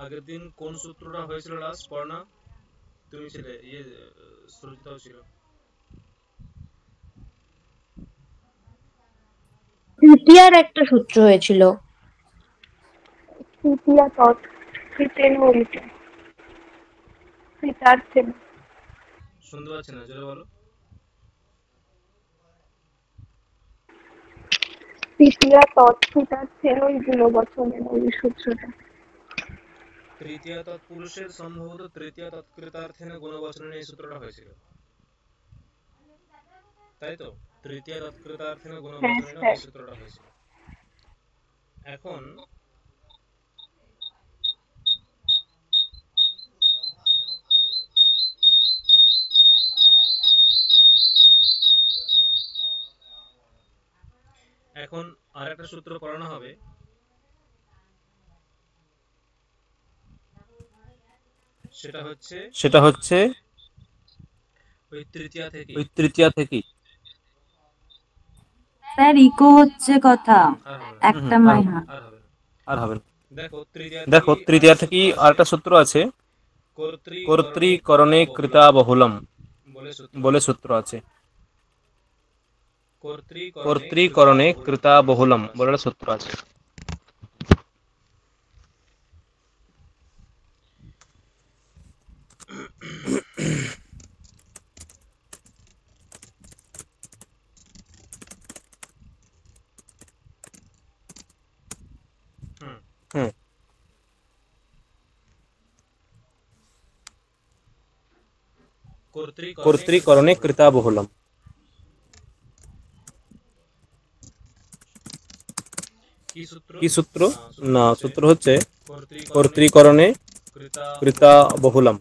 আগের দিন কোন সূত্রটা হয়েছিল লাস্ট পড়না? তুমি ছিলে, সুরজিতাও ছিল। তৃতীয়ার একটা সূত্র হয়েছিল। তৃতীয়া তৎ কৃতেন বলিতে কৃতার্থেন। শুনতে পাচ্ছি না, জোরে বলো। তৃতীয়া তৎ কৃতার্থেন, ওই গুণবচনের ওই সূত্রটা। তৃতীয়া তৎপুরুষের সম্ভবত তৃতীয়া তৎকৃতার্থেন গুণবচনের এই সূত্রটা হয়েছিল, তাই তো? তৃতীয়া তৎকৃতার্থেন হ্যাঁ গুণবচনের স্যার। এই সূত্রটা হয়েছিল। এখন এখন আর একটা সূত্র পড়ানো হবে, সেটা হচ্ছে ওই তৃতীয়া থেকেই। স্যার ইকো হচ্ছে কথা, আর হবে একটা না, মাইহা। আর হবে না। আর হবে না। দেখো দেখো তৃতীয়া থেকেই আরেকটা সূত্র আছে, কর্তৃকরণে কর্তৃকরণে কৃতা বহুলম বলে সূত্র আছে। কর্তৃকরণে কৃতা বহুলম বলে একটা সূত্র আছে। হুম। কর্তৃকরণে কৃতা বহুলম। কি সূত্র? না, সূত্র হচ্ছে কর্তৃকরণে কৃতা বহুলম।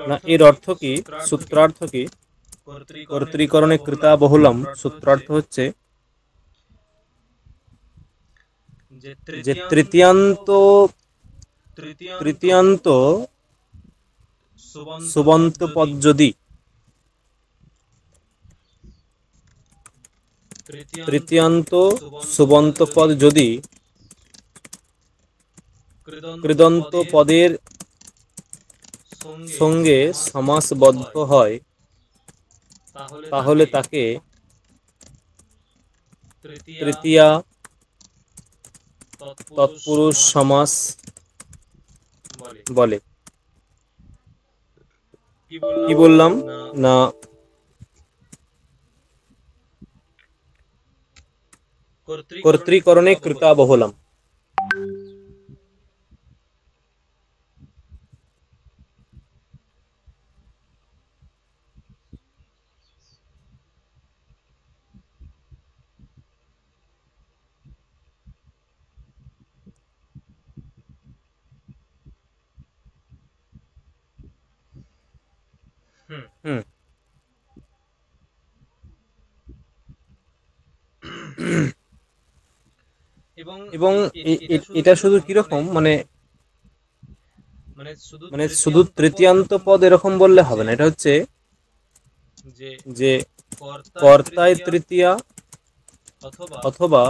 না, এর অর্থ কি? সূত্রার্থ কি? কর্তৃকরণে কৃতা বহুলম সূত্রার্থ হচ্ছে যে তৃতীয়ান্ত তৃতীয়ান্ত সুবন্ত পদ যদি তৃতীয়ান্ত সুবন্ত পদ যদি কৃদন্ত পদের সঙ্গে সমাসবদ্ধ হয়, তাহলে তাকে তৃতীয়া তৎপুরুষ সমাস বলে। কি বললাম? না, কর্তৃকরণে কৃতা বহুলম। হুম। এবং এটা শুধু কিরকম, মানে মানে শুধু তৃতীয়ান্ত পদ এরকম বললে হবে না। এটা হচ্ছে যে কর্তায় তৃতীয়া অথবা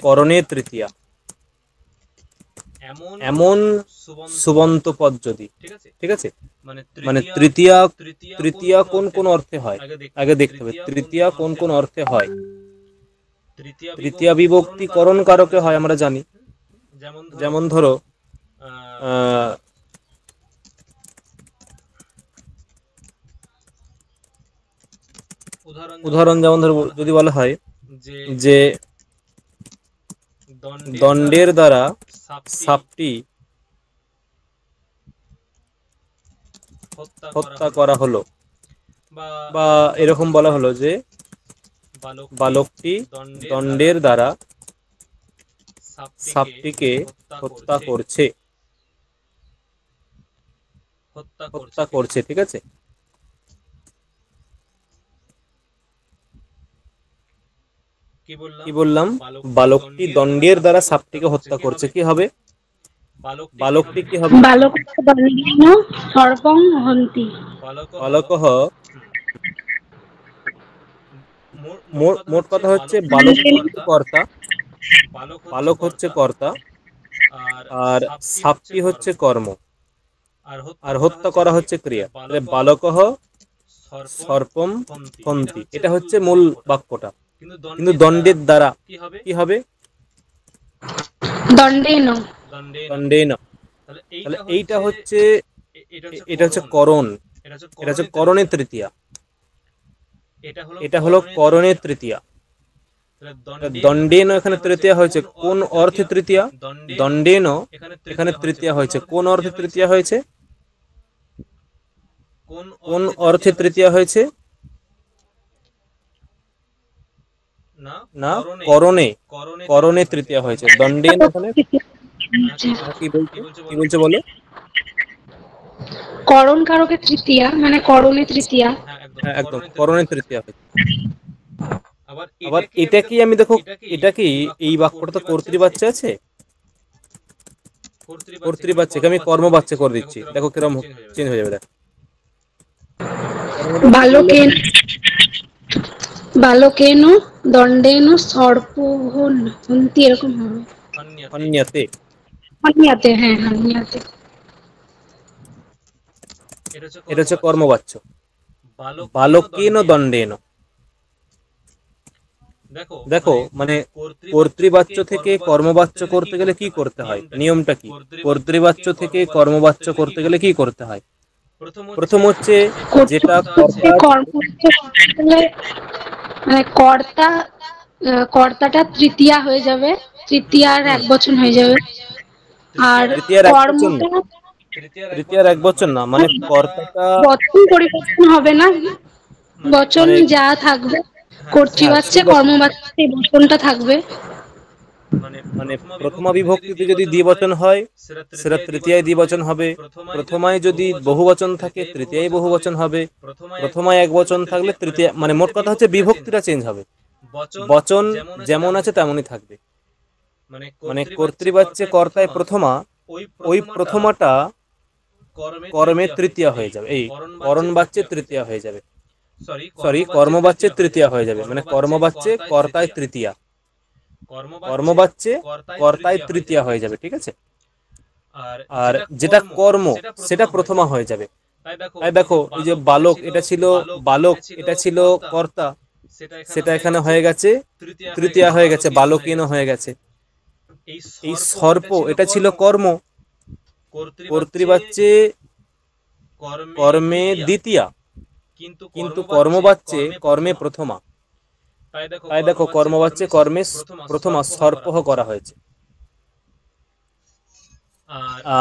করণে তৃতীয়া, এমন সুবন্ত পদ যদি, ঠিক আছে? মানে তৃতীয়া তৃতীয়া কোন কোন অর্থে হয় আগে দেখতে হবে। তৃতীয়া কোন কোন অর্থে হয়? তৃতীয়া বিভক্তি করণ কারকে হয়, আমরা জানি। যেমন ধরো উদাহরণ যেমন ধরো যদি বলা হয় যে দণ্ডের দ্বারা সাপটি হত্যা করা হলো, বা এরকম বলা হলো যে বালকটি দণ্ডের দ্বারা সাপটিকে হত্যা করছে, ঠিক আছে? কি বললাম? বালকটি দণ্ডের দ্বারা সাপটিকে হত্যা করছে। কি হবে? বালকটি কি হবে? বালকঃ দণ্ডেন সর্পং হন্তি। বালকঃ, মোট কথা হচ্ছে বালক হচ্ছে কর্তা, বালক হচ্ছে কর্তা, আর সাপ্তি হচ্ছে কর্ম, আর হত্যা করা হচ্ছে ক্রিয়া। তাহলে বালকহ সর্পম হন্তি, এটা হচ্ছে মূল বাক্যটা। কিন্তু দণ্ডের দ্বারা কি হবে? দণ্ডেন। দণ্ডেন। তাহলে এইটা হচ্ছে, এটা হচ্ছে করণ, এটা হচ্ছে করণের তৃতীয়া, এটা হলো করণের তৃতীয়া। দণ্ডেন এখানে তৃতীয়া হয়েছে কোন অর্থে তৃতীয়া? দণ্ডেন এখানে তৃতীয়া হয়েছে কোন অর্থে তৃতীয়া হয়েছে? কোন অর্থে তৃতীয়া হয়েছে? না, করণে, করণে তৃতীয়া হয়েছে। দণ্ডেন এখানে কি বলছে বলো? করণ কারকে তৃতীয়া মানে করণে তৃতীয়া। হ্যাঁ একদম, করণে তৃতীয়া হয়েছে। আবার এটা কি, আমি দেখো এটা কি, এই বাক্যটা তো কর্তৃবাচ্য আছে, কর্তৃবাচ্যকে আমি কর্মবাচ্য করে দিচ্ছি। দেখো কিরকম চেঞ্জ হয়ে যাবে। দেখো বালকেন, বালকেন দণ্ডেন সর্পহন্তি, এরকম হবে। হন্যাতে, হন্যাতে, হ্যাঁ হন্যাতে। এটা হচ্ছে কর্মবাচ্য। বালকেন দণ্ডেন, দেখো মানে কর্তৃবাচ্য থেকে কর্মবাচ্য করতে গেলে কি করতে হয়, নিয়মটা কি? কর্তৃবাচ্য থেকে কর্মবাচ্য করতে গেলে কি করতে হয়? প্রথম হচ্ছে যেটা মানে কর্তা, কর্তাটা তৃতীয়া হয়ে যাবে, তৃতীয়ার এক বচন হয়ে যাবে। আর কর্মটা তৃতীয়ার এক বচন না, মানে কর্তাটা বচন পরিবর্তন হবে না, বচন যা থাকবে কর্তৃবাচ্যে কর্মবাচ্যে বচনটা থাকবে। মানে প্রথমা বিভক্তিতে যদি দ্বিবচন হয় সেটা তৃতীয়ায় দ্বিবচন হবে, প্রথমায় যদি বহুবচন থাকে তৃতীয়ায় বহুবচন হবে, প্রথমায় এক বচন থাকলে তৃতীয়, মানে মোট কথা হচ্ছে বিভক্তিটা চেঞ্জ হবে, বচন যেমন আছে তেমনই থাকবে। মানে কর্তৃবাচ্যে কর্তায় প্রথমা, ওই প্রথমাটা কর্মে তৃতীয়া হয়ে যাবে, এই করণবাচ্যে তৃতীয়া হয়ে যাবে, সরি কর্মবাচ্যে তৃতীয়া হয়ে যাবে, মানে কর্মবাচ্যে কর্তায় তৃতীয়া, কর্মবাচ্যে কর্তায় তৃতীয়া হয়ে যাবে, ঠিক আছে? আর যেটা কর্ম সেটা প্রথমা হয়ে যাবে। তাই দেখো এই যে বালক, এটা ছিল বালক, এটা ছিল কর্তা, সেটা এখানে হয়ে গেছে তৃতীয়া হয়ে গেছে, বালকেন হয়ে গেছে। এই সর্প এটা ছিল কর্ম, কর্তৃবাচ্যে কর্মে দ্বিতীয়া, কিন্তু কর্মবাচ্যে কর্মে প্রথমা। তাই দেখো কর্মবাচ্যে কর্মে প্রথমা সর্পহ করা হয়েছে।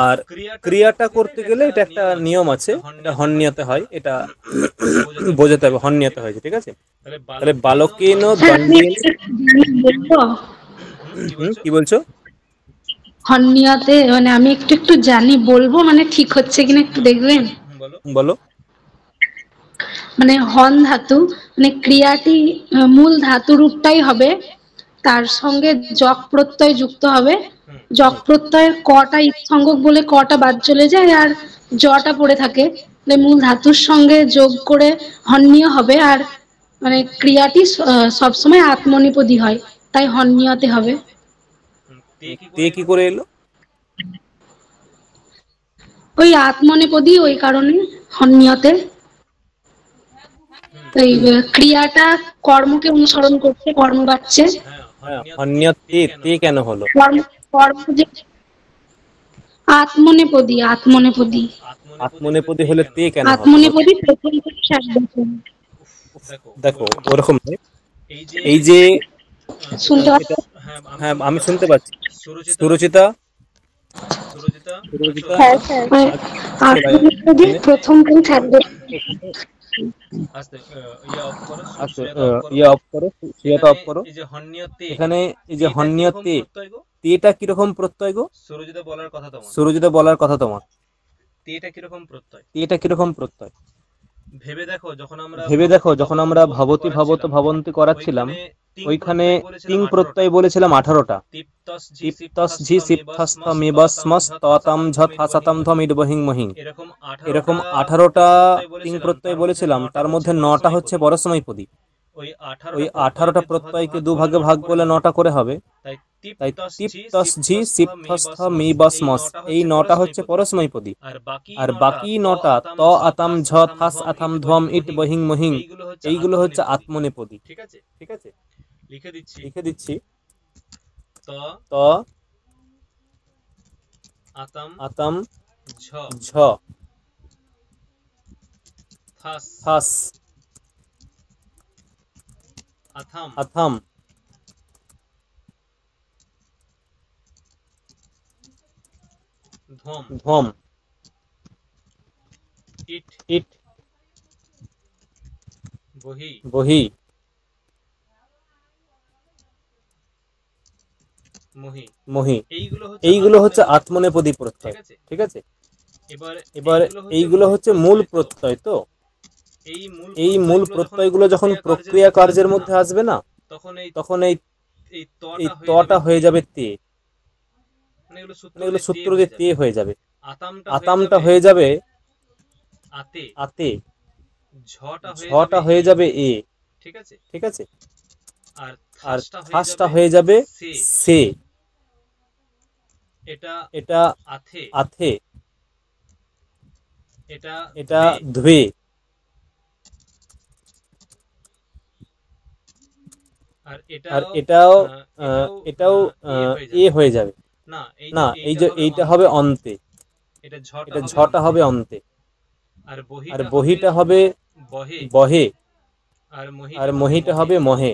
আর ক্রিয়াটা করতে গেলে এটা একটা নিয়ম আছে, এটা হন্যাতে হয়, এটা বোঝাতে হবে, হন্যাতে হয়েছে, ঠিক আছে? তাহলে বালকেন দণ্ডেন, কি বলছো? হন্যাতে মানে আমি একটু একটু জানি, বলবো মানে ঠিক হচ্ছে কিনা একটু দেখবেন। বলো। মানে হন ধাতু, মানে ক্রিয়াটি মূল ধাতু রূপটাই হবে, তার সঙ্গে যক প্রত্যয় যুক্ত হবে। যক প্রত্যয়ের কটা ইৎসঙ্গক বলে কটা বাদ চলে যায়, আর জটা পড়ে থাকে, মূল ধাতুর সঙ্গে যোগ করে হন্যীয় হবে। আর মানে ক্রিয়াটি সবসময় আত্মনিপদী হয়, তাই হন্যতে হবে। তে কি করে এলো? ওই আত্মনিপদী, ওই কারণে হন্যতে। এই ক্রিয়াটা কর্মকে অনুসরণ করছে, কর্মবাচ্যে। হন্যতে তে কেন হলো? কর্ম যে আত্মনেপদী, আত্মনেপদী, আত্মনেপদী হলে তে কেন হবে? আত্মনেপদী প্রথম থেকে শেষ বচন। দেখো ওরকম এই যে শুনতে পাচ্ছ? হ্যাঁ আমি শুনতে পাচ্ছি। সুরুচিতা, হ্যাঁ স্যার, আত্মনেপদী প্রথম থেকে শেষ বচন। অফ করো, সেটা অফ করো। এখানে এই যে হন্যতে, তেটা কিরকম প্রত্যয় গো? সুরজিতা বলার কথা তোমার। তেটা কিরকম প্রত্যয়? ভেবে দেখো, যখন আমরা ভবতি ভবত ভবন্তি করাচ্ছিলাম, ওইখানে তিং প্রত্যয় বলেছিলাম 18টা। তিপ্তস ঝি সিপ্তস্থ মেবসমস ততম ঝত হাসাতম ধম ইডবহিং মহিং, এরকম 18টা তিং প্রত্যয় বলেছিলাম, তার মধ্যে 9টা হচ্ছে পরস্মৈপদী। ওই 18টা প্রত্যয়কে দুভাগে ভাগ করলে 9টা করে হবে, তাই তিপ তস ঝি সিপ থস থ মি বস মস এই নটা হচ্ছে পরস্মৈ পদী। আর বাকি নটা ত আতাম ঝ থাস আথাম ধ্বম ইট বহিং মহিং এইগুলো হচ্ছে আত্মনেপদী। ঠিক আছে, লিখে দিচ্ছি। ত আতাম ঝ থাস আথাম ধ্বম ইট বহি মহি এইগুলো হচ্ছে আত্মনেপদী প্রত্যয়। ঠিক আছে, এবার এইগুলো হচ্ছে মূল প্রত্যয়। তো এই মূল প্রত্যয়গুলো যখন প্রক্রিয়া কার্যের মধ্যে আসবে না, তখন এই তটা হয়ে যাবে তে, মানে এগুলো সূত্র দিয়ে তে হয়ে যাবে। আতামটা হয়ে যাবে আতে, ঝটা হয়ে যাবে এ। ঠিক আছে, আর থাসটা হয়ে যাবে সে, এটা আথে, এটা ধুয়ে, আর এটাও এ হয়ে যাবে না, এই যে এইটা হবে অন্তে, এটা ঝটা হবে অন্তে, আর বহিটা হবে বহে, আর মহিটা হবে মহে।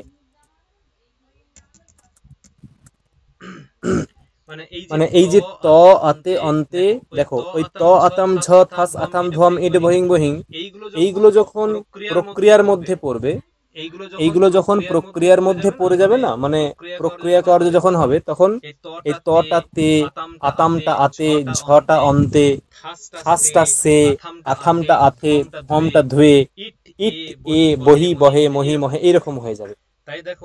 মানে এই যে ত আতে অন্তে, দেখো ওই ত আতাম ঝ থাস আথাম ধ্বম ইট বহিং বহিং এইগুলো যখন প্রক্রিয়ার মধ্যে পড়বে, এইগুলো যখন প্রক্রিয়ার মধ্যে পড়ে যাবে না, মানে প্রক্রিয়া কার্য যখন হবে, তখন এই তটা তে, আতামটা আতে, ঝটা অন্তে, থাসটা সে, আথামটা আথে, ধ্বমটা ধুয়ে, ইট এ, বহি বহে, মহি মহে এইরকম হয়ে যাবে।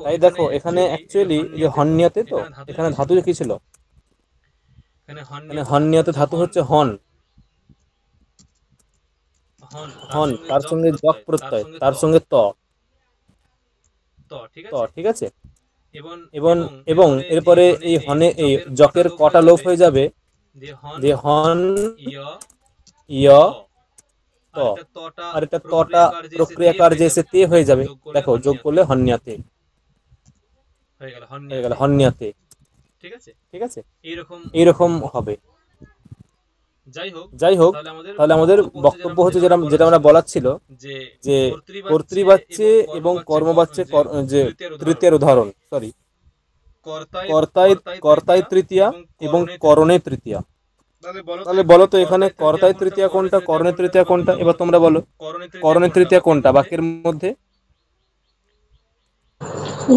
তাই দেখো এখানে অ্যাকচুয়ালি যে হন্যতে, তো এখানে ধাতু কি ছিল, মানে হন্যতে ধাতু হচ্ছে হন, হন তার সঙ্গে যক প্রত্যয়, তার সঙ্গে ত। ঠিক আছে, এবং এরপরে এই হনে এই যকের কটা লোপ হয়ে যাবে, যে হন ইয় ত, আর এটা তটা প্রক্রিয়া কার্যে এসে তে হয়ে যাবে। দেখো যোগ করলে হন্যাতে হয়ে গেল, হন্যাতে। ঠিক আছে, এইরকম হবে। যাই হোক, তাহলে আমাদের বক্তব্য হচ্ছে যেটা আমরা বলার ছিল, যে কর্তৃবাচ্যে এবং কর্মবাচ্যে যে তৃতীয়ার উদাহরণ, সরি কর্তায় তৃতীয়া এবং করণে তৃতীয়া। তাহলে বলো তো এখানে কর্তায় তৃতীয়া কোনটা, করণে তৃতীয়া কোনটা? এবার তোমরা বলো করণে তৃতীয়া কোনটা বাক্যের মধ্যে।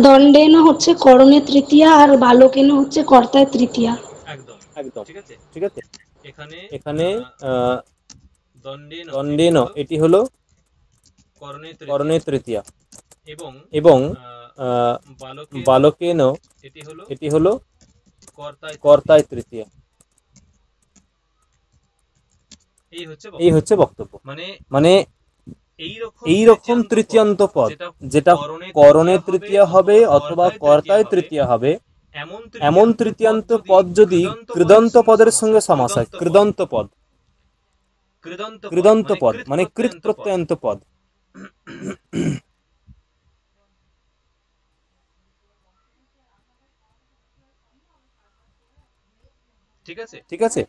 দণ্ডেন হচ্ছে করণে তৃতীয়া, আর বালকেন হচ্ছে কর্তায় তৃতীয়া। একদম ঠিক আছে। এখানে দণ্ডেন এটি হলো করণে তৃতীয়া, এবং বালকেন এটি হলো কর্তায় তৃতীয়া। এই হচ্ছে বক্তব্য। মানে এইরকম তৃতীয়ান্ত পদ যেটা করণে তৃতীয়া হবে অথবা কর্তায় তৃতীয়া হবে, এমন তৃতীয়ান্ত পদ যদি কৃদন্ত পদের সঙ্গে সমাস হয়, কৃদন্ত পদ মানে কৃত প্রত্যয়ান্ত পদ। ঠিক আছে,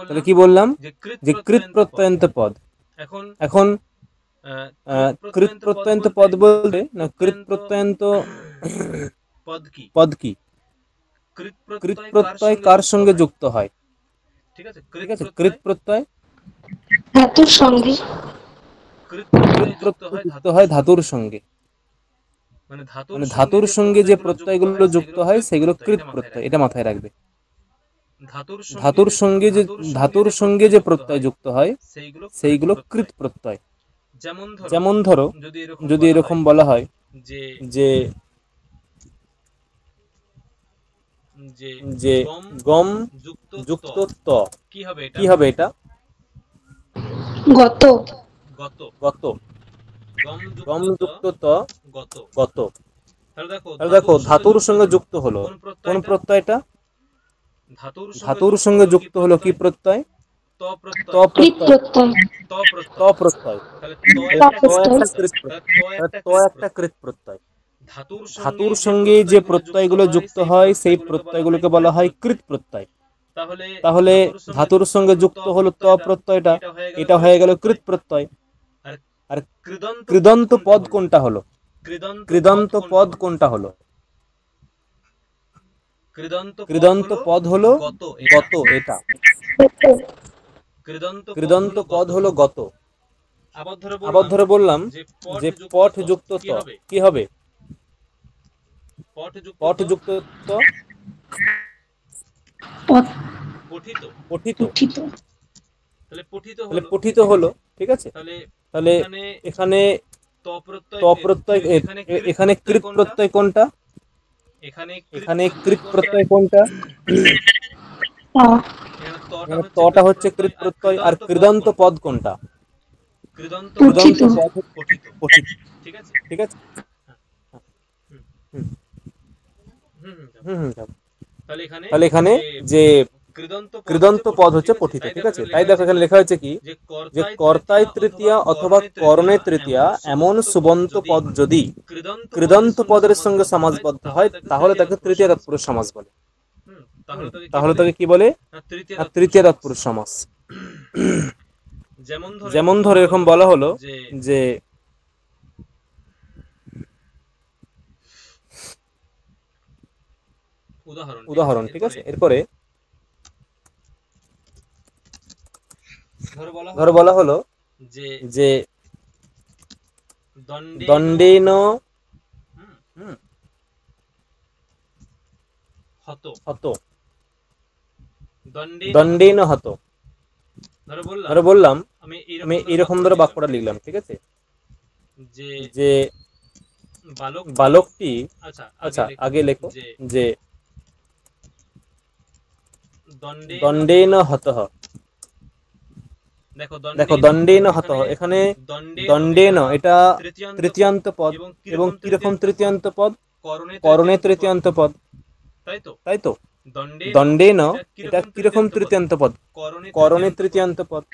তাহলে কি বললাম, যে কৃত প্রত্যয়ান্ত পদ। এখন কৃত প্রত্যয়ান্ত পদ বলতে না, কৃত প্রত্যয়ান্ত পদ কি? কৃত প্রত্যয় কার সঙ্গে যুক্ত হয়? ঠিক আছে, কৃত প্রত্যয় ধাতুর সঙ্গে, কৃত প্রত্যয় যুক্ত হয় ধাতুর সঙ্গে, মানে ধাতুর সঙ্গে যে প্রত্যয়গুলো যুক্ত হয় সেগুলো কৃত প্রত্যয়, এটা মাথায় রাখবে। ধাতুর সঙ্গে যে প্রত্যয় যুক্ত হয় সেইগুলো কৃত প্রত্যয়। যেমন ধরো যদি এরকম বলা হয় যে গম যুক্ত ত, কি হবে এটা? গত। গম যুক্ত ত গত। গত। তাহলে দেখো ধাতুর সঙ্গে যুক্ত হলো কোন প্রত্যয়টা? ধাতুর সঙ্গে যুক্ত হলো কি প্রত্যয়? ত প্রত্যয়। ত কৃত প্রত্যয়। প্রত্যয়। ত প্রত্যয়। তাহলে ত একটা কৃৎ প্রত্যয়। ত একটা কৃৎ প্রত্যয়। ধাতুর সঙ্গে যে প্রত্যয়গুলো যুক্ত হয় সেই প্রত্যয়গুলোকে বলা হয় কৃৎ প্রত্যয়। তাহলে ধাতুর সঙ্গে যুক্ত হলো ত প্রত্যয়টা, এটা হয়ে গেল কৃৎ প্রত্যয়। আর কৃদন্ত পদ কোনটা হলো? কৃদন্ত পদ কোনটা হলো? কৃদন্ত পদ হলো গত, এটা। কৃদন্ত পদ হলো গত। আবার ধরে বললাম যে পঠ যুক্ত ত কি হবে? পঠ যুক্ত ত পঠিত। পঠিত। পঠিত। তাহলে পঠিত হলো, ঠিক আছে। তাহলে এখানে ত প্রত্যয়, এখানে কৃৎ প্রত্যয় কোনটা? এখানে কৃৎ প্রত্যয় কোনটা? এখানে তটা হচ্ছে কৃৎ প্রত্যয়। আর কৃদন্ত পদ কোনটা? কৃদন্ত পদ পঠিত, ঠিক আছে। তাহলে এখানে যে কৃদন্ত পদ হচ্ছে পঠিত, ঠিক আছে। তাই দেখো এখানে লেখা হয়েছে কি, যে কর্তায় তৃতীয়া অথবা করণে তৃতীয়া এমন সুবন্ত পদ যদি কৃদন্ত পদের সঙ্গে সমাসবদ্ধ হয় তাহলে তাকে তৃতীয় তৎপুরুষ সমাস বলে। তাহলে তাকে কি বলে? তৃতীয় তৎপুরুষ সমাস। যেমন ধরে এরকম বলা হলো যে উদাহরণ, ঠিক আছে। এরপরে ধরো বলা হলো যে দণ্ডেন হত, দণ্ডেন হত। ধরো বললাম, আমি এরকম ধরে বাক্যটা লিখলাম, ঠিক আছে, যে বালকটি, আচ্ছা আগে লেখো যে দণ্ডেন হতঃ। দেখো দণ্ডেন হতঃ, এখানে দণ্ডেন এটা তৃতীয়ান্ত পদ, এবং কিরকম তৃতীয়ান্ত পদ? করণে তৃতীয়ান্ত পদ, তাই তো। দণ্ডেন এটা কিরকম তৃতীয়ান্ত পদ? করণে তৃতীয়ান্ত পদ।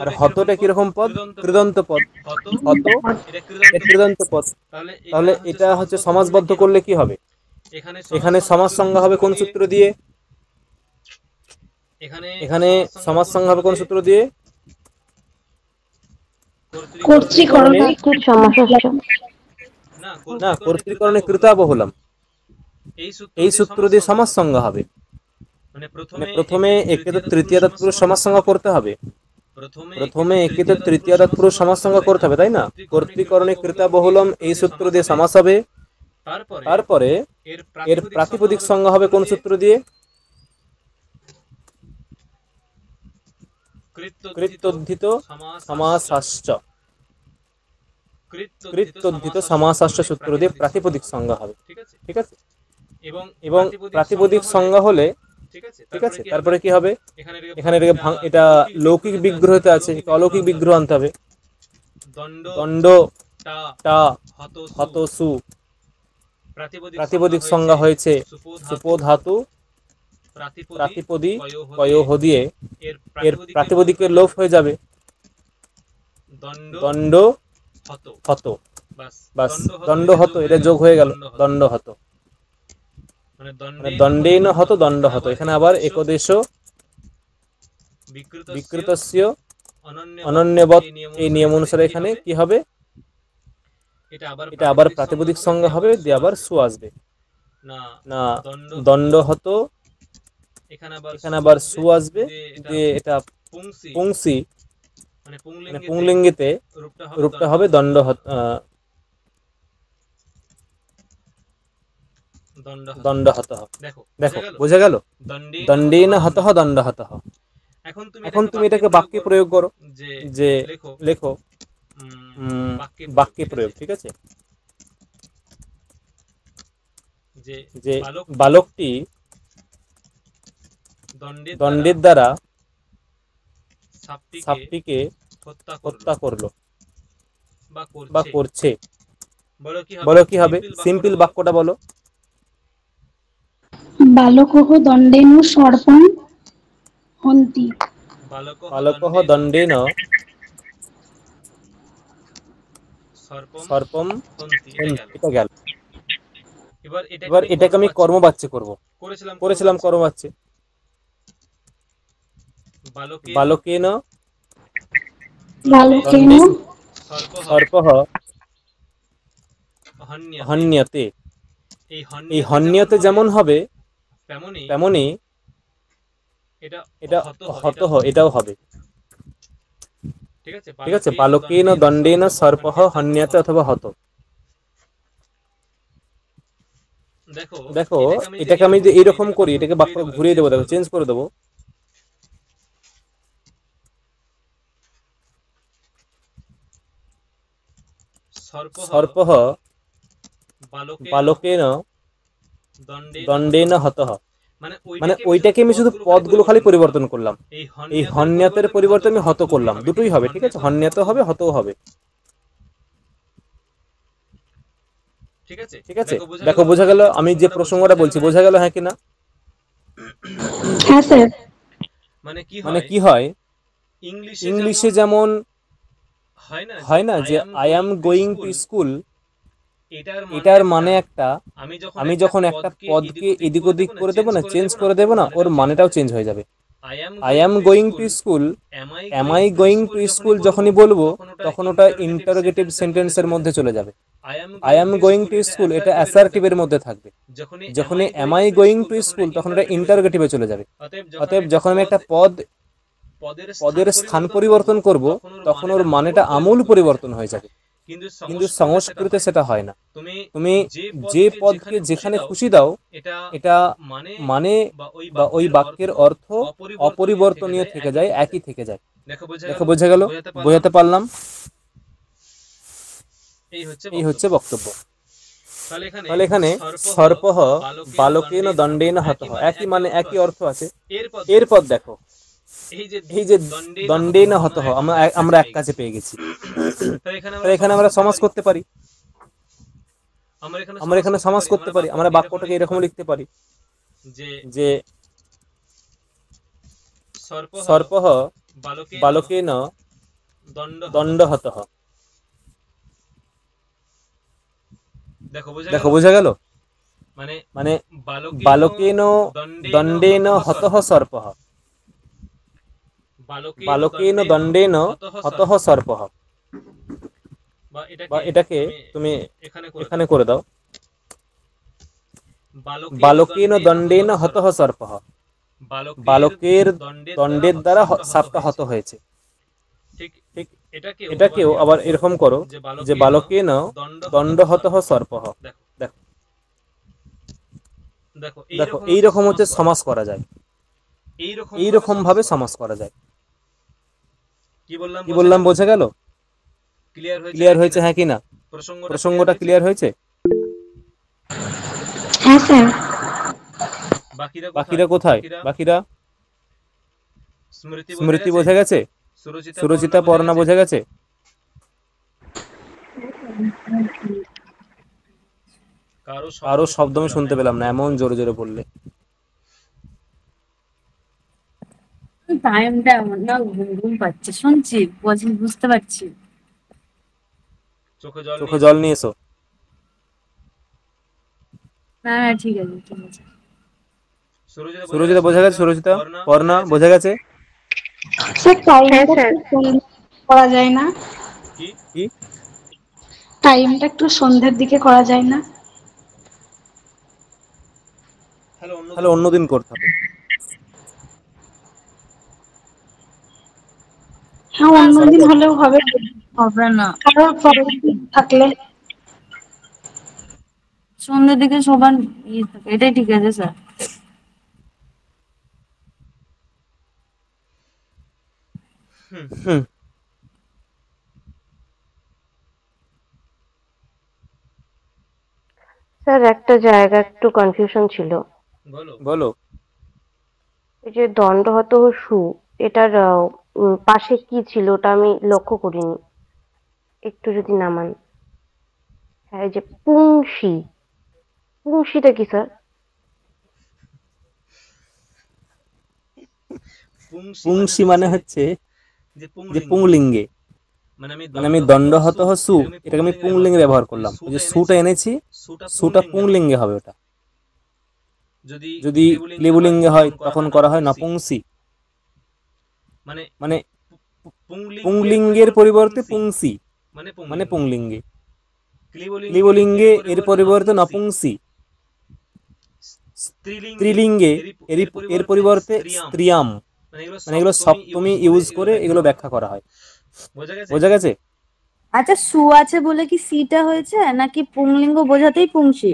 আর হতটা কিরকম পদ? কৃদন্ত পদ। হত এটা কৃদন্ত পদ। তাহলে এটা হচ্ছে সমাসবদ্ধ করলে কি হবে? এখানে সমাস সংজ্ঞা হবে কোন সূত্র দিয়ে? এখানে সমাস সংজ্ঞা হবে কোন সূত্র দিয়ে? কর্তৃকরণে কৃৎ সমাসাশ্চ। না, কর্তৃকরণে কৃতাবহুলম, এই সূত্র দিয়ে সমাস সংজ্ঞা হবে। মানে প্রথমে একে তো তৃতীয় তৎপুরুষ সমাস সংজ্ঞা করতে হবে। প্রথমে একে তো তৃতীয় তৎপুরুষ সমাস সংজ্ঞা করতে হবে, তাই না। কর্তৃকরণে কৃতাবহুলম এই সূত্র দিয়ে সমাস হবে। তারপরে এর প্রাতিপদিক সংজ্ঞা হবে কোন সূত্র দিয়ে? কৃত্যোদ্ধিত সমাসাশ্চ। কৃত্যোদ্ধিত সমাসাশ্চ সূত্র দিয়ে প্রাতিপদিক সংজ্ঞা হবে, ঠিক আছে। এবং প্রাতিপদিক সংজ্ঞা হলে, ঠিক আছে, তারপরে কি হবে? এখানে এটা লৌকিক বিগ্রহতে আছে, অলৌকিক বিগ্রহ আনতে হবে। দণ্ড টা হত সু, প্রাতিপদিক সংজ্ঞা হয়েছে সুপো ধাতু প্রাতিপদী কয়োহ দিয়ে, এর প্রাতিপদিকের লোপ হয়ে যাবে দণ্ড হত, বাস দণ্ড হত, এটা যোগ হয়ে গেল দণ্ড হত। মানে দণ্ডেন হত দণ্ড হত। এখানে আবার একদেশ বিকৃতস্য অনন্যবৎ, এই নিয়ম অনুসারে এখানে কি হবে? এটা আবার প্রাতিপদিক সংজ্ঞা হবে, দিয়ে আবার সু আসবে না, দণ্ড হত, এখানে আবার সু আসবে, দিয়ে এটা পুংসি, মানে পুংলিঙ্গিতে রূপটা হবে দণ্ড হত, দণ্ড হত। দেখো বোঝা গেল? দণ্ডেন হতঃ দণ্ড হতঃ। এখন তুমি এটাকে বাক্যে প্রয়োগ করো, যে লেখো বাক্যে প্রয়োগ, ঠিক আছে, যে বালকটি দণ্ডের দ্বারা সাপটিকে হত্যা করলো। বা করছে। বলো কি হবে? সিম্পল বাক্যটা বলো। বালকঃ দণ্ডেন সর্পং হন্তি। বালকঃ দণ্ডেন সর্পম হন্তি, এটা গেল। এবার এটাকে আমি কর্মবাচ্যে করব। করেছিলাম কর্মবাচ্যে। বালকেন বালকেন দণ্ডেন সর্পঃ হন্যতে। এই হন্যতে যেমন হবে তেমনি এটা হতঃ এটাও হবে। ঠিক আছে, বালকেন দণ্ডেন সর্পঃ হন্যতে অথবা হত। দেখো এটাকে আমি যে এইরকম করি, এটাকে বাক্য ঘুরিয়ে দেবো, দেখো চেঞ্জ করে দেবো। সর্পঃ বালকেন দণ্ডেন হতঃ। মানে ওইটাকে আমি শুধু পদগুলো খালি পরিবর্তন করলাম। এই হন্যতের পরিবর্তে আমি হত করলাম, দুটোই হবে। ঠিক আছে, হন্যত হবে হতও হবে। ঠিক আছে, দেখো বোঝা গেল আমি যে প্রসঙ্গটা বলছি, বোঝা গেল হ্যাঁ কিনা? হ্যাঁ স্যার। মানে কি হয়, ইংলিশে যেমন হয় না যে I am going to school, এটার মানে একটা, আমি যখন একটা পদকে এদিক ওদিক করে দেবো না, চেঞ্জ করে দেবো না, ওর মানেটাও চেঞ্জ হয়ে যাবে। I am going to school, am I going to school যখনই বলবো তখন ওটা ইন্টারোগেটিভ সেন্টেন্সের মধ্যে চলে যাবে। I am going to school এটা অ্যাসার্টিভের মধ্যে থাকবে। যখনই am I going to school তখন এটা ইন্টারোগেটিভে চলে যাবে। অতএব যখন আমি একটা পদের স্থান পরিবর্তন করব তখন ওর মানেটা আমূল পরিবর্তন হয়ে যাবে। কিন্তু সংস্কৃতে সেটা হয় না। তুমি যে পদকে যেখানে খুশি দাও, এটা মানে বা ওই বাক্যের অর্থ অপরিবর্তনীয় থেকে যায়, একই থেকে যায়। দেখো বোঝা গেল? বোঝাতে পারলাম? এই হচ্ছে বক্তব্য। তাহলে এখানে সর্পঃ বালকেন দণ্ডেন হতঃ, একই মানে একই অর্থ আছে। এরপর দেখো এই যে দণ্ডেন হতঃ আমরা এক কাজে পেয়ে গেছি। তাহলে এখানে আমরা সমাস করতে পারি। আমরা এখানে সমাস করতে পারি। আমরা বাক্যটাকে এরকম লিখতে পারি যে সর্পঃ বালকেন দণ্ডহতঃ। দেখো বোঝা গেল? মানে বালকেন দণ্ডেন হতঃ সর্পঃ, বালকেন দণ্ডেন হতঃ সর্পঃ। বা এটাকে তুমি এখানে করে দাও, বালকেন দণ্ডেন হতঃ সর্পঃ, বালকের দণ্ডের দ্বারা সাপটা হত হয়েছে। ঠিক এটাকেও আবার এরকম করো যে বালকেন দণ্ডহতঃ সর্পঃ। দেখো এইরকম হচ্ছে সমাস করা যায়, এইরকম ভাবে সমাস করা যায়। কি বললাম বোঝা গেল? ক্লিয়ার হয়েছে হ্যাঁ কিনা? প্রসঙ্গটা ক্লিয়ার হয়েছে? হ্যাঁ স্যার। বাকিরা কোথায়? বাকিরা স্মৃতি বোঝা গেছে? সুরজিতা পর্ণা বোঝা গেছে? কারো শব্দ আমি শুনতে পেলাম না, এমন জোরে জোরে বললে। টাইমটা আমার না ঘুম ঘুম পাচ্ছে, শুনছি বুঝতে পারছি। চোখে জল নিয়ে এসো। না ঠিক আছে ঠিক আছে। সুরজিতা বোঝা গেছে? সুরজিতা পর্ণা বোঝা গেছে? স্যার টাইমটা করা যায় না? কি টাইমটা একটু সন্ধ্যের দিকে করা যায় না? তাহলে অন্যদিন করতে হবে। হ্যাঁ অন্যদিন হলেও হবে, হবে না কারোর প্রবলেম থাকলে। সন্ধ্যের দিকে সবার থাকে, এটাই ঠিক আছে স্যার। হুম, স্যার একটা জায়গা একটু কনফিউশন ছিল। বলো। এই যে দণ্ডহত সু, এটার পাশে কি ছিল ওটা আমি লক্ষ্য করিনি। একটু যদি নামান। হ্যাঁ, এই যে পুংসি, পুংসিটা কি স্যার? পুংসি মানে হচ্ছে যে যে পুংলিঙ্গে, মানে মানে আমি দণ্ডহত সু, এটাকে আমি পুংলিঙ্গে ব্যবহার করলাম। ওই যে সুটা এনেছি, সুটা পুংলিঙ্গে হবে। ওটা যদি ক্লিবলিঙ্গে হয় তখন করা হয় নপুংসি। মানে পুংলিঙ্গের পরিবর্তে পুংসি মানে পুংলিঙ্গে, ক্লিবলিঙ্গে এর পরিবর্তে নপুংসি, স্ত্রীলিঙ্গে এর পরিবর্তে স্ত্রিয়াম। মানে এগুলো সপ্তমী ইউজ করে এগুলো ব্যাখ্যা করা হয়। বোঝা গেছে? আচ্ছা, সু আছে বলে কি সিটা হয়েছে, নাকি পুংলিঙ্গ বোঝাতেই পুংসি?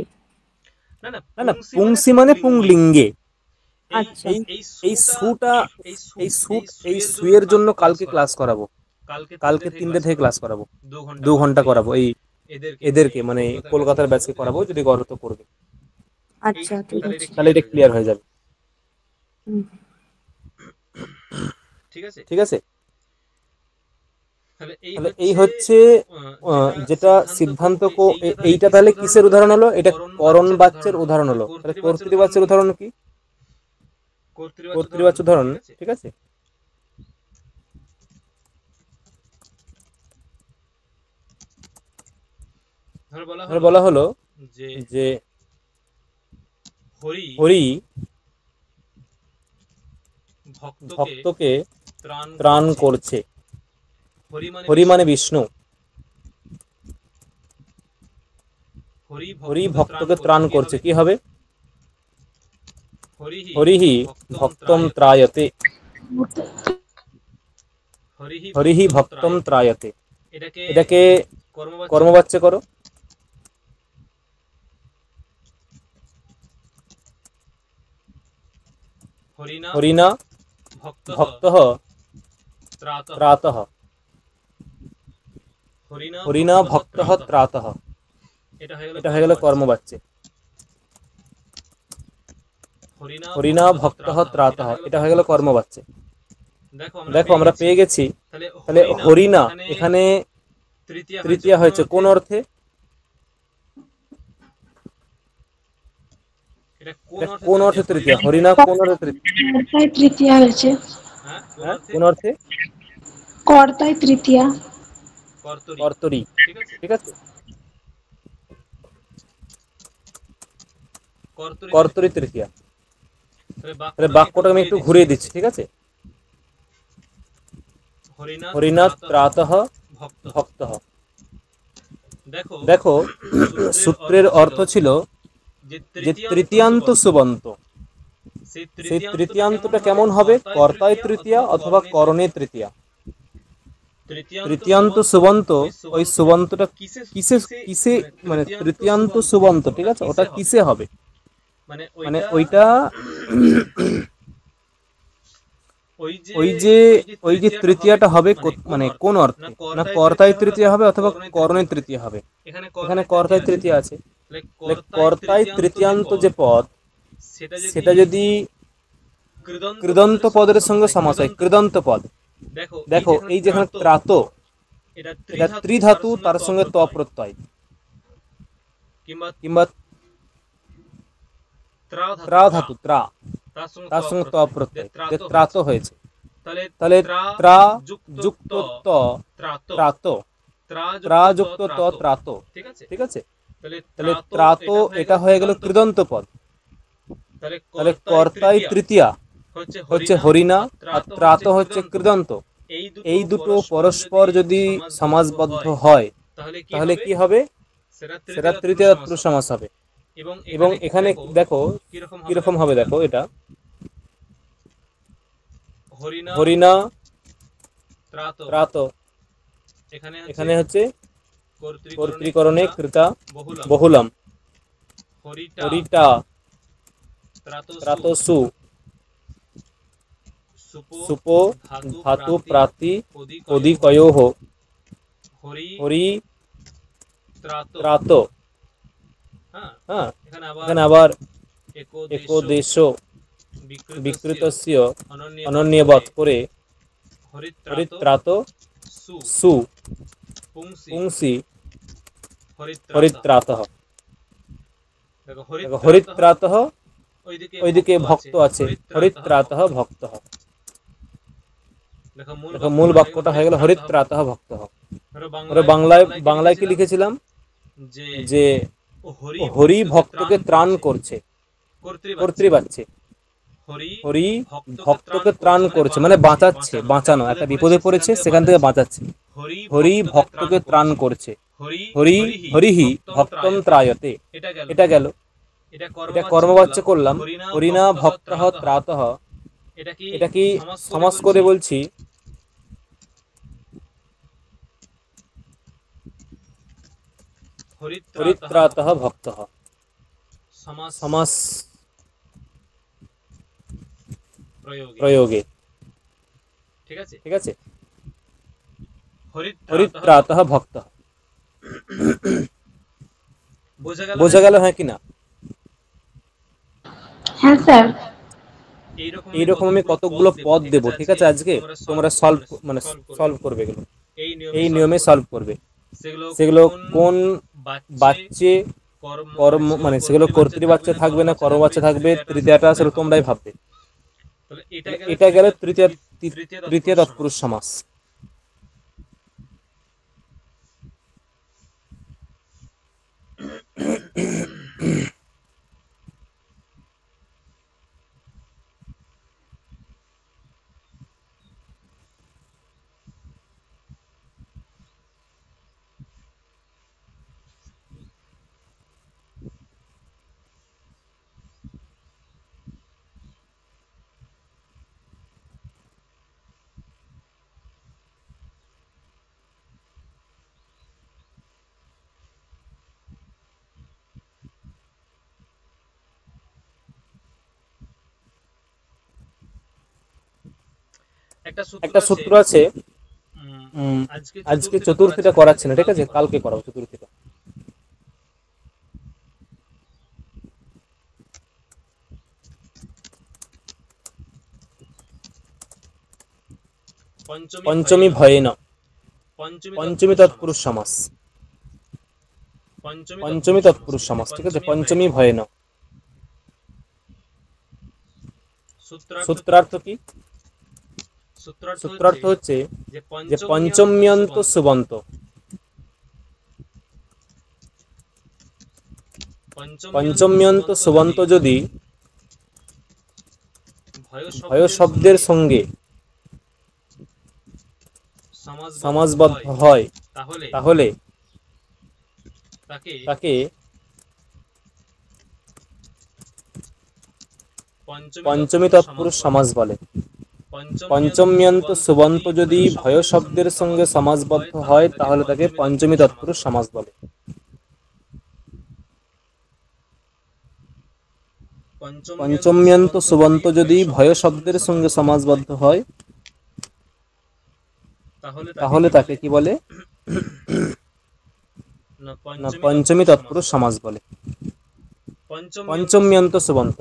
না না, পুংসি মানে পুংলিঙ্গে। আচ্ছা, এই সুটা, এই সুয়ের জন্য কালকে ক্লাস করাবো, কালকে 3টে থেকে ক্লাস করাবো, 2 ঘন্টা করাবো। এই এদেরকে মানে কলকাতার ব্যাচকে করাবো, যদি করো তো করবে। আচ্ছা, ঠিক আছে। তাহলে এটা ক্লিয়ার হয়ে যাবে। হুম। ঠিক আছে? তাহলে এই হচ্ছে যেটা সিদ্ধান্ত। এইটা তাহলে কিসের উদাহরণ হলো? এটা করণ বাচ্যের উদাহরণ হলো। তাহলে কর্তৃবাচ্যের উদাহরণ কি? কর্তৃবাচ্য উদাহরণ, ঠিক আছে? বলা হলো যে হরি ভক্তকে ত্রাণ করছে। হরি মানে বিষ্ণু। হরি ভক্তকে ত্রাণ করছে, কি হবে? হরিহি ভক্তম ত্রায়তে। হরিহি ভক্তম ত্রায়তে, এটাকে কর্মবাচ্য করো। হরিণা ভক্তঃ ত্রাতঃ। হরিণা ভক্তঃ ত্রাতঃ, এটা হয়ে গেল কর্মবাচ্য। হরিণা ভক্তঃ ত্রাতঃ, এটা হয়ে গেল কর্মবাচ্য। দেখো আমরা পেয়ে গেছি। তাহলে হরিণা এখানে তৃতীয়া হয়েছে কোন অর্থে? কোন অর্থে তৃতীয়া? হরিণা কোন অর্থে তৃতীয়া হয়েছে? হ্যাঁ, কোন অর্থে? কর্তায় তৃতীয়া, কর্তরি, ঠিক আছে? কর্তরি তৃতীয়া। তাহলে বাক্যটাকে আমি একটু ঘুরিয়ে দিচ্ছি, ঠিক আছে? হরিণা ত্রাতঃ ভক্তঃ। দেখো সূত্রের অর্থ ছিল যে তৃতীয়ান্ত সুবন্ত। সেই তৃতীয়ান্তটা কেমন হবে? কর্তায় তৃতীয়া অথবা করণে তৃতীয়া। তৃতীয়ান্ত সুবন্ত, ওই সুবন্তটা কিসে মানে তৃতীয়ান্ত সুবন্ত, ঠিক আছে? ওটা কিসে হবে? মানে ওইটা ওই যে তৃতীয়াটা হবে মানে কোন অর্থে? না কর্তায় তৃতীয়া হবে অথবা করণে তৃতীয়া হবে। এখানে কর্তায় তৃতীয়া আছে। কর্তায় তৃতীয়ান্ত যে পদ, সেটা যদি কৃদন্ত পদের সঙ্গে সমাস হয়, কৃদন্ত পদ। দেখো এই যেখানে ত্রাত, এটা ত্রিধাতু, তার সঙ্গে ত প্রত্যয়, কিংবা ত্রা ধাতু, ত্রা, তার সঙ্গে ত প্রত্যয়, ত্রাত হয়েছে। তাহলে ত্রা যুক্ত ত ত্রাত, ত্রা যুক্ত ত ত্রাত, ঠিক আছে? তাহলে ত্রাত এটা হয়ে গেল কৃদন্ত পদ। তাহলে কর্তায় তৃতীয়া হচ্ছে হরিণা আর ত্রাত হচ্ছে কৃদন্ত। এই দুটো পরস্পর যদি সমাসবদ্ধ হয় তাহলে কি হবে? সেটা তৃতীয় তৎপুরুষ সমাস হবে। এবং এখানে দেখো কিরকম হবে, দেখো এটা হরিণা ত্রাত, এখানে হচ্ছে কর্তৃকরণে কৃতা বহুলম, হরিটা ত্রাতসু, সুপো ধাতু প্রাতি অধিকয়োঃ, হরি ত্রাত। হ্যাঁ, এখানে আবার একোদেশ বিকৃতস্য অনন্যবৎ করে হরিত্রাত সু। পুংসি হরিত্রাতঃ। হরিত্রাতঃ। দেখো দেখো হরিত্রাতঃ, হরিত্রাতঃ ওইদিকে ওইদিকে ভক্ত আছে, হরিত্রাতঃ ভক্তঃ। দেখো দেখো মূল বাক্যটা হয়ে গেল হরিত্রাতঃ ভক্তঃ। ওরা বাংলায় কি লিখেছিলাম যে হরি ভক্তকে ত্রাণ করছে, কর্তৃবাচ্যে হরি ভক্তকে ত্রাণ করছে মানে বাঁচাচ্ছে, বাঁচানো, একটা বিপদে পড়েছে সেখান থেকে বাঁচাচ্ছে। হরি ভক্তকে ত্রাণ করছে, হরি হরিহি ভক্তম ত্রায়তে। এটা গেল, এটা কর্মবাচ্য করলাম, হরিনা ভক্তঃ ত্রাতঃ। এটা কি সমাস করে বলছি হরিত্রাতঃ ভক্তঃ। সমাস প্রয়োগে, ঠিক আছে। হরিত্রাতঃ ভক্তঃ বোঝা গেল, হ্যাঁ কি না? হ্যাঁ স্যার। এইরকম আমি কতগুলো পদ দেবো, ঠিক আছে, আজকে তোমরা সলভ করবে এগুলো, এই নিয়মে সলভ করবে। সেগুলো কোন বাচ্চে কর্ম মানে সেগুলো কর্তৃবাচ্যে থাকবে না কর্মবাচ্যে থাকবে, তৃতীয়টা সেগুলো তোমরাই ভাববে। এটা গেল তৃতীয় তৎপুরুষ সমাস। একটা সূত্র আছে, আজকে চতুর্থীটা করাচ্ছে না, ঠিক আছে, কালকে করাবো চতুর্থীটা। পঞ্চমী ভয়েন, পঞ্চমী তৎপুরুষ সমাস, পঞ্চমী তৎপুরুষ সমাস, ঠিক আছে। পঞ্চমী ভয়েন সূত্রার্থ কি? সূত্রার্থ হচ্ছে যে পঞ্চম্যন্ত সুবন্ত, পঞ্চম্যন্ত সুবন্ত যদি ভয় শব্দের সঙ্গে সমাসবদ্ধ হয় তাহলে তাকে পঞ্চমী তৎপুরুষ সমাস বলে। পঞ্চম্যন্ত সুবন্ত যদি ভয় শব্দের সঙ্গে সমাসবদ্ধ হয় তাহলে তাকে পঞ্চমী তৎপুরুষ সমাস বলে। পঞ্চম্যন্ত সুবন্ত যদি ভয় শব্দের সঙ্গে সমাসবদ্ধ হয় তাহলে তাকে কি বলে? না পঞ্চমী তৎপুরুষ সমাস বলে। পঞ্চম্যন্ত সুবন্ত,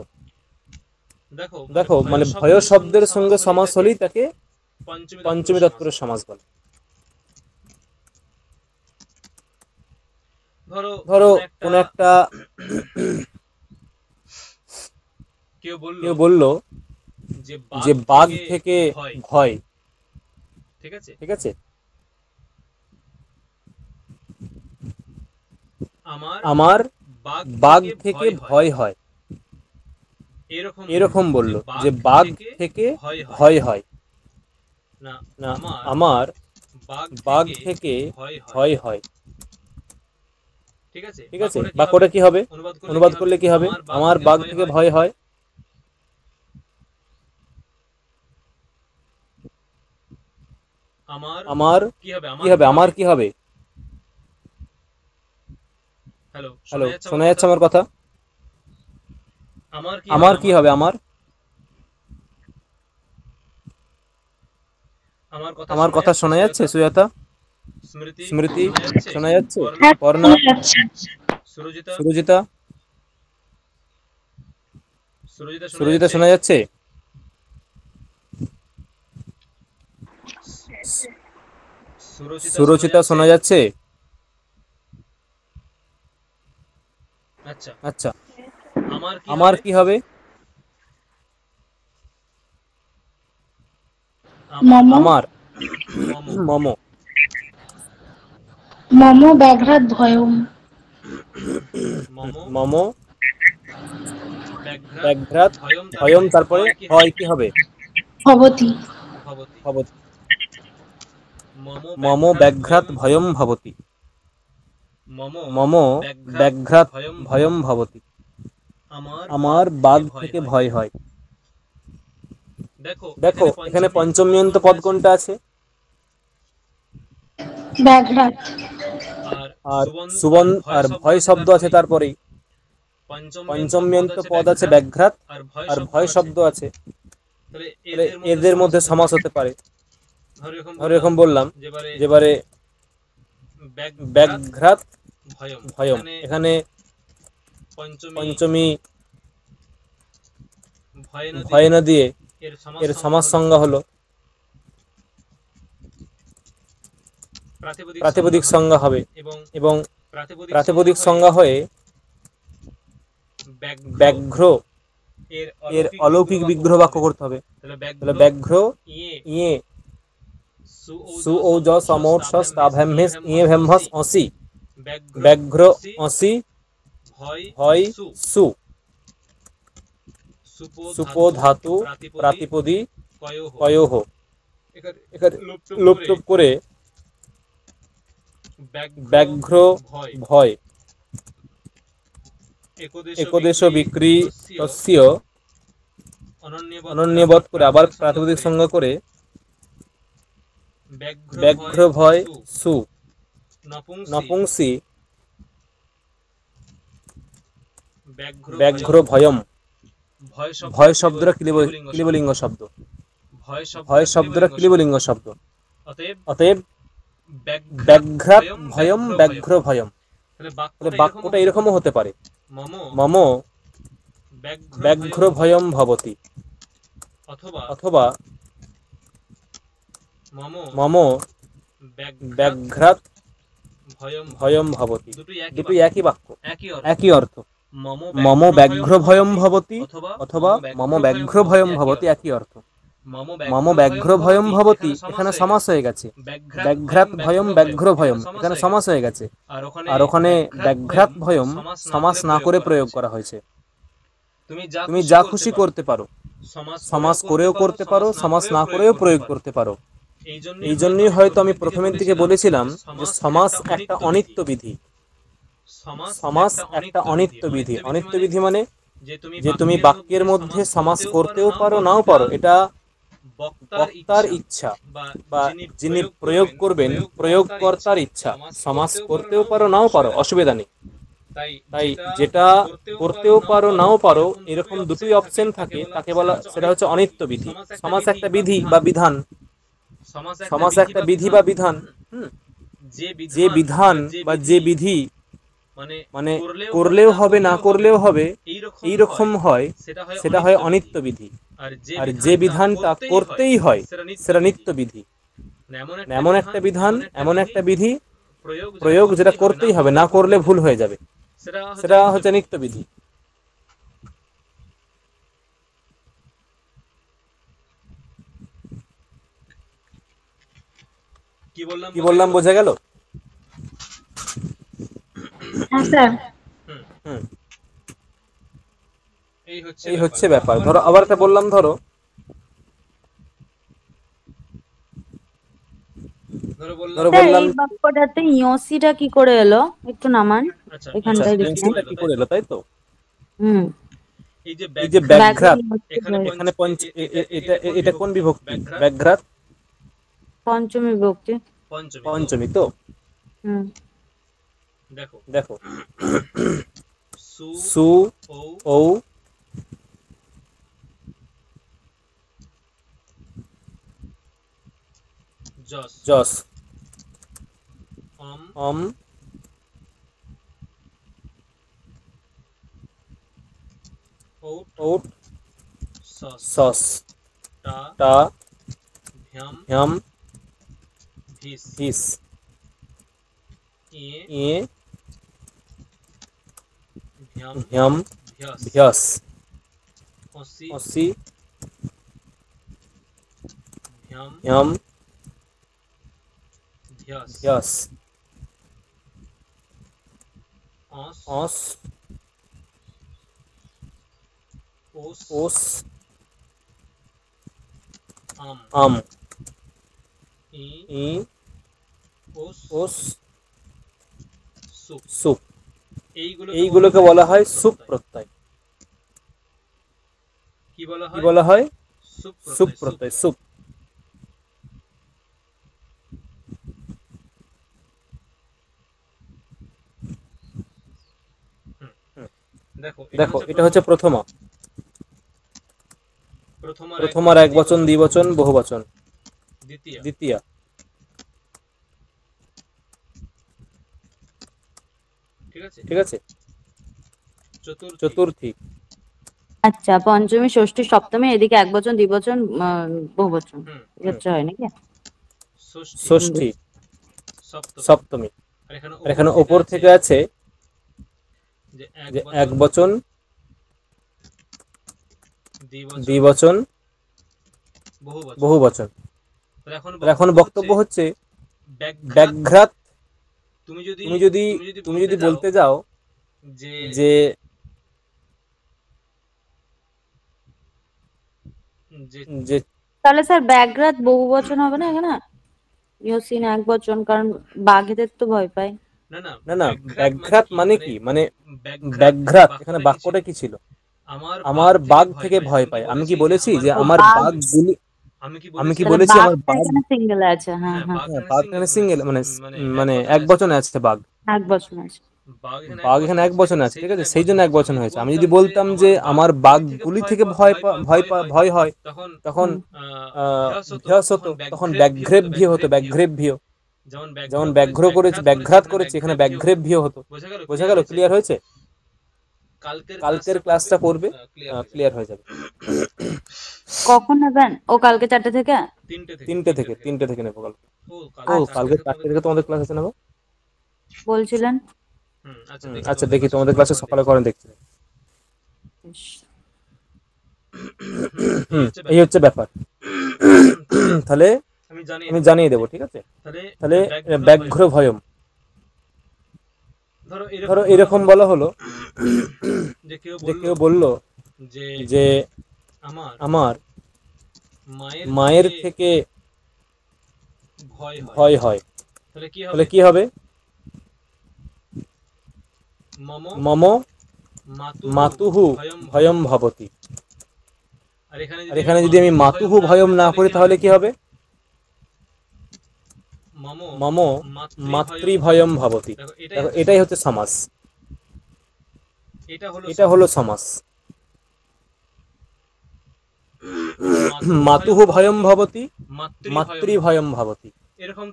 দেখো মানে ভয় শব্দের সঙ্গে সমাস হলেই তাকে পঞ্চমী তৎপুরুষ সমাস বলে। ধরো কোন একটা কেউ বলল যে বাঘ থেকে ভয়, ঠিক আছে, আমার বাঘ থেকে ভয় হয়, এরকম বলল যে বাঘ থেকে ভয় হয় না, আমার বাঘ থেকে ভয় হয়, ঠিক আছে। বাক্যটা কি হবে? অনুবাদ করলে কি হবে? আমার বাঘ থেকে ভয় হয়। আমার কি হবে? আমার কি হবে? হ্যালো, শোনা যাচ্ছে আমার কথা? আমার কি হবে? আমার কথা শোনা যাচ্ছে? সুজাতা, স্মৃতি শোনা যাচ্ছে? পর্ণা, সুরজিতা, সুরজিতা শোনা যাচ্ছে? সুরচিতা শোনা যাচ্ছে? আচ্ছা, আচ্ছা, আমার আমার কি হবে? মম আমার মম মম মম ব্যাঘ্রাত ভয়ম। মম মম ব্যাঘ্রাত ব্যাঘ্রাত ভয়ম, ভয়ম, তারপরে হয় কি হবে? ভবতি। ভবতি। ভবতি। মম মম ব্যাঘ্রাত ভয়ম ভবতি। মম মম ব্যাঘ্রাত ব্যাঘ্রাত ভয়ম ভয়ম ভবতি। আমার আমার বাঘ থেকে ভয় হয়। দেখো এখানে পঞ্চমীয়ন্ত পদ কোনটা আছে? ব্যাঘ্রাত। আর সুবন্ত আর ভয় শব্দ আছে তারপরেই। পঞ্চমীয়ন্ত পদ আছে ব্যাঘ্রাত, আর ভয় শব্দ আছে। তাহলে এদের মধ্যে সমাস হতে পারে। ধরো এরকম বললাম, যেবারে ব্যাঘ্রাত ভয়ম, এখানে পঞ্চমী ভয় না দিয়ে এর সমাস সংজ্ঞা হলো প্রাতিপদিক সংজ্ঞা হবে, এবং প্রাতিপদিক সংজ্ঞা হয়ে ব্যাঘ্র এর অলৌকিক বিগ্রহ বাক্য করতে হবে। তাহলে ব্যাঘ্র ইয়ে সু ও জ সমোর স স্তাভ্যাম্ভেস ইয়ে ভ্যাম্ভস অসি, ব্যাঘ্র অসি হয় সু, সুপো ধাতু প্রাতিপদী কয়োহ। এখানে লোপ টোপ করে ব্যাঘ্র ভয় একদেশ বিক্রি তস্য অনন্যবৎ করে আবার প্রাতিপদিক সংজ্ঞা করে ব্যাঘ্র ভয় সু, নপুংসী ব্যাঘ্র ভয়ম। ভয় শব্দটা ক্লিবলিঙ্গ শব্দ। ভয় শব্দটা ক্লিবলিঙ্গ শব্দ। অতএব ব্যাঘ্রাত ভয়ম ব্যাঘ্র ভয়ম। তাহলে বাক্যটা এরকমও হতে পারে, মম ব্যাঘ্র ভয়ম ভবতি, অথবা মম ব্যাঘ্রাত ভয়ম ভবতি। দুটোই একই বাক্য, একই অর্থ। মম ব্যাঘ্র ভয়ম ভবতি অথবা মম ব্যাঘ্র ভয়ম ভবতি, একই অর্থ। মম ব্যাঘ্র ভয়ম ভবতি এখানে সমাস হয়ে গেছে, ব্যাঘ্রাত ভয়ম ব্যাঘ্র ভয়ম এখানে সমাস হয়ে গেছে, আর ওখানে ব্যাঘ্রাত ভয়ম সমাস না করে প্রয়োগ করা হয়েছে। তুমি যা খুশি করতে পারো, সমাস করেও করতে পারো, সমাস না করেও প্রয়োগ করতে পারো। এই জন্যই হয়তো আমি প্রথমের দিকে বলেছিলাম যে সমাস একটা অনিত্য বিধি। সমাস একটা অনিত্য বিধি। অনিত্য বিধি মানে যে তুমি বাক্যের মধ্যে সমাস করতেও পারো, নাও পারো, এটা বক্তার ইচ্ছা বা যিনি প্রয়োগ করবেন প্রয়োগকর্তার ইচ্ছা। সমাস করতেও পারো, নাও পারো, অসুবিধা নেই। তাই যেটা করতেও পারো নাও পারো এরকম দুটোই অপশন থাকে, তাকে বলা, সেটা হচ্ছে অনিত্য বিধি। সমাস একটা বিধি বা বিধান। সমাস একটা বিধি বা বিধান, যে বিধান বা যে বিধি মানে করলেও হবে না করলেও হবে এইরকম হয়, সেটা হয় অনিত্য বিধি। আর যে বিধানটা করতেই হয় সেটা নিত্য বিধি। এমন একটা বিধান, এমন একটা বিধি প্রয়োগ যেটা করতেই হবে, না করলে ভুল হয়ে যাবে, সেটা হচ্ছে নিত্য বিধি। কি বললাম বোঝা গেল? হ্যাঁ স্যার। এই হচ্ছে ব্যাপার। ধরো আবার একটা বললাম, ধরো বললাম এই বাক্যটাতে ইয়সিটা কি করে এলো একটু নামান, এখানটায় দেখি। কি করে এলো, তাই তো? এই এই যে ব্যাঘ্রাত, এখানে এটা কোন বিভক্তি? ব্যাঘ্রাত পঞ্চমী বিভক্তি। পঞ্চমী তো। দেখো সু ও যশ অম ওট সস টা ভ্যাম ভিস ভিস ইয়ে ইয়ে ভ্যাম ভ্যাম ভ্যাস ভ্যাস অসি অসি ভ্যাম ভ্যাম ভ্যাস ভ্যাস অস অস ওস ওস আম আম ই ই ওস ওস সুপ সুপ এইগুলোকে এইগুলোকে বলা হয় সুপ প্রত্যয়। কি বলা কি হয়? বলা হয়? সুপ সুপ প্রত্যয় প্রত্যয়, সুপ। দেখো দেখো এটা হচ্ছে প্রথমা। প্রথমার এক বচন, দ্বিবচন, বহুবচন। দ্বিতীয়া ঠিক আছে। চতুর্থী আচ্ছা, পঞ্চমী, ষষ্ঠী, সপ্তমী, এদিকে এক বচন, দ্বিবচন, বহুবচন হচ্ছে হয় নাকি? ষষ্ঠী, সপ্তমী। আর এখানে ওপর থেকে আছে যে এক বচন, দ্বিবচন, বহুবচন। এখন বক্তব্য হচ্ছে ব্যাঘ্রাত। তুমি যদি বলতে যাও যে যে তাহলে স্যার ব্যাঘ্রাত বহুবচন হবে না এখানে? ইয়োসিন এক বচন, কারণ বাঘেদের তো ভয় পায়। না না, ব্যাঘ্রাত মানে কি? মানে ব্যাঘ্রাত এখানে বাক্যটা কি ছিল? আমার বাঘ থেকে ভয় পায়। আমি কি বলেছি যে আমার বাঘগুলি? আমি কি বলেছি আমার বাঘ এখানে সিঙ্গেল আছে? হ্যাঁ হ্যাঁ, বাঘ এখানে সিঙ্গেল, মানে এক বচনে আছে বাঘ। এক বচন আছে। বাঘ এখানে এক বচনে আছে, ঠিক আছে, সেই জন্য এক বচন হয়েছে। আমি যদি বলতাম যে আমার বাঘগুলি থেকে ভয় হয়, তখন ভ্যাস হতো, তখন ব্যাঘ্রেভ্য হতো, ব্যাঘ্রেভ্য। যেমন ব্যাঘ্রাত করেছে, এখানে ব্যাঘ্রেভ্য হতো। বোঝা গেল? ক্লিয়ার হয়েছে? কালকের ক্লাসটা করবে, ক্লিয়ার হয়ে যাবে। কখন নেবেন? ও কালকে 4টে থেকে? 3টে থেকে নেবো কালকে। ও কালকে 4টে থেকে তোমাদের ক্লাস আছে নেবো বলছিলেন। আচ্ছা, দেখি তোমাদের ক্লাসে সকালে করেন, দেখছি। এই হচ্ছে ব্যাপার। তাহলে আমি জানিয়ে দেবো, ঠিক আছে। তাহলে ব্যাঘ্র ভয়ম। ধরো এরকম বলা হলো যে কেউ বলল যে আমার মায়ের থেকে ভয় হয়, তাহলে কি হবে? মম মাতুহু ভয়ম ভবতি। আর এখানে যদি আমি মাতুহু ভয়ম না করি, তাহলে কি হবে? মম মাতৃ ভয়ম ভবতি। দেখো, এটাই হচ্ছে সমাস। এটা হলো সমাস। মাতুহু ভয়ম ভবতি, মাতৃ ভয়ম ভবতি।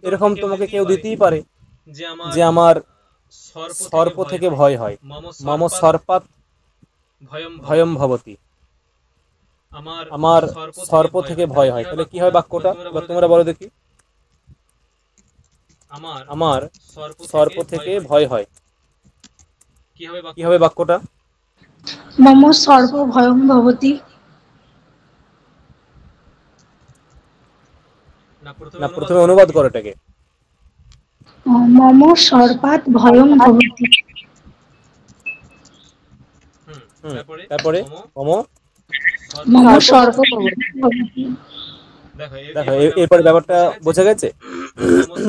এরকম তোমাকে কেউ দিতেই পারে যে আমার সর্প থেকে ভয় হয়, মম সর্পাৎ ভয়ম ভবতি। আমার সর্প থেকে ভয় হয়। তাহলে কি হয় বাক্যটা? এবার তোমরা বলো দেখি। আমার সর্প থেকে ভয় হয়, কি হবে বাক্যটা? মম সর্ব ভয়ং ভবতি। না, প্রথমে অনুবাদ করো এটাকে। মম সর্পাৎ ভয়ং ভবতি। তারপরে মম মম সর্ব ভবতি। দেখো, এরপরে ব্যাপারটা বোঝা গেছে।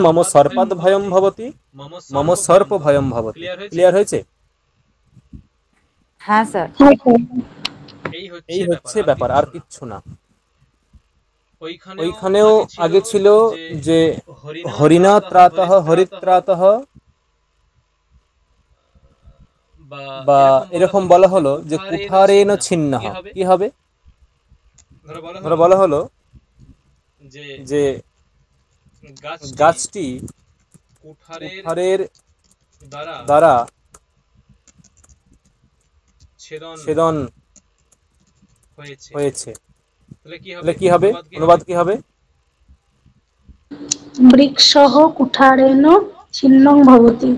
মম সর্পাৎ ভয়ম ভবতি, মম সর্প ভয়ম ভবতি। ক্লিয়ার হয়েছে? হ্যাঁ স্যার। এই হচ্ছে ব্যাপার, আর কিচ্ছু না। ওইখানেও আগে ছিল যে হরিণা ত্রাতঃ হরিত্রাতঃ, বা এরকম বলা হলো যে কুঠারেণ ছিন্নঃ। কি হবে? ধরো বলা হলো যে গাছটি কুঠারের দ্বারা ছেদন হয়েছে। তাহলে কি হবে? অনুবাদ কি হবে? বৃক্ষः কুঠারেণ ছিন্নং ভবতি।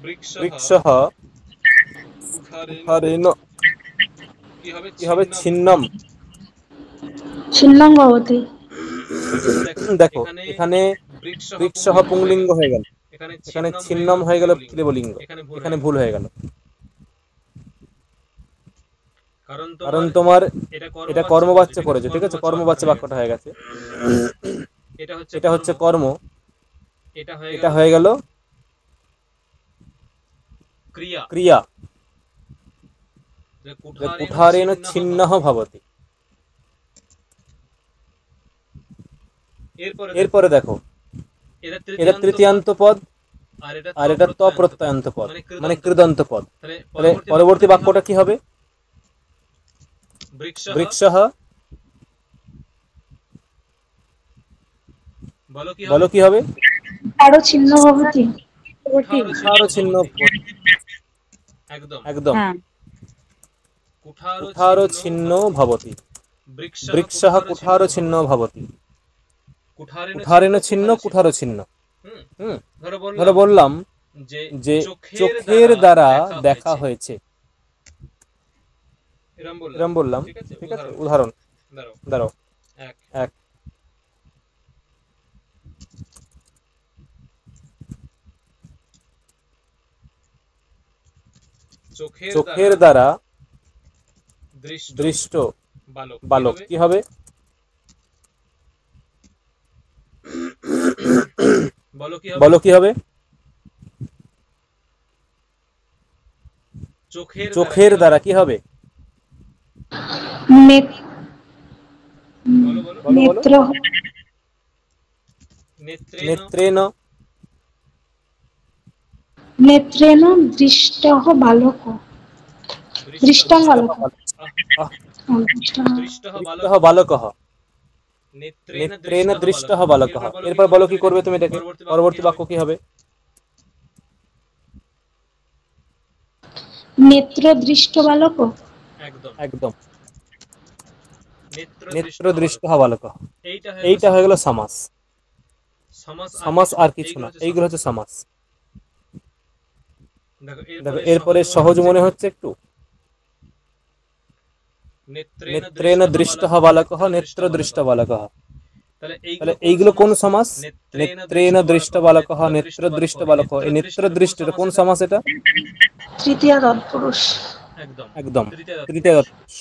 বৃক্ষः কুঠারেণ কি হবে? ছিন্নম ছিন্নং ভবতি। দেখো এখানে বৃক্ষः পুংলিঙ্গ হয়ে গেল, এখানে ছিন্নম হয়ে গেল স্ত্রীলিঙ্গ, এখানে ভুল হয়ে গেল। কারণ তোমার এটা কর্মবাচ্যে পড়েছে, ঠিক আছে, কর্মবাচ্য বাক্যটা হয়ে গেছে। এটা হচ্ছে কর্ম, এটা হয়ে গেল ক্রিয়া। কুঠারেণ ছিন্নঃ ভবতি। এরপরে দেখো এটা তৃতীয়ান্ত পদ আর এটা তপ্রত্যয়ান্ত পদ, মানে কৃদন্ত পদ। তাহলে পরবর্তী বাক্যটা কি হবে? বৃক্ষः বলো কি হবে? আরো ছিন্ন ভবতি। কুঠারো ছিন্ন একদম হ্যাঁ কুঠারো ছিন্ন ভবতি। বৃক্ষः কুঠারো ছিন্ন ভবতি। কুঠারেণ ছিন্ন কুঠারো ছিন্ন। ধরো বললাম যে চোখের দ্বারা দেখা হয়েছে, এরম বললাম, ঠিক আছে। উদাহরণ দাঁড়াও, এক চোখের দ্বারা দৃষ্ট বালক কি হবে? বলো কি হবে? চোখের দ্বারা কি হবে? নেত্র নেত্রেণ নেত্রেণ দৃষ্টঃ বালক। দৃষ্টং বালক। দৃষ্টঃ বালকঃ। নেত্রেণ দৃষ্টঃ বালকঃ। এরপর বলো কি করবে তুমি এটাকে? পরবর্তী বাক্য কি হবে? নেত্র দৃষ্ট বালক। একদম নেত্র দৃষ্টঃ বালকঃ। এইটা হয়ে গেল সমাস। সমাস আর কিছু না, এইগুলো হচ্ছে সমাস। দেখো এরপরে সহজ মনে হচ্ছে একটু। নেত্রেণ দৃষ্টঃ বালকঃ নেত্র দৃষ্ট বালকঃ। তাহলে এইগুলো কোন সমাস? নেত্রেণ দৃষ্ট বালকঃ নেত্র দৃষ্ট বালকঃ। এই নেত্র দৃষ্ট এটা কোন সমাস? এটা তৃতীয়া তৎপুরুষ। একদম তৃতীয়া তৎপুরুষ।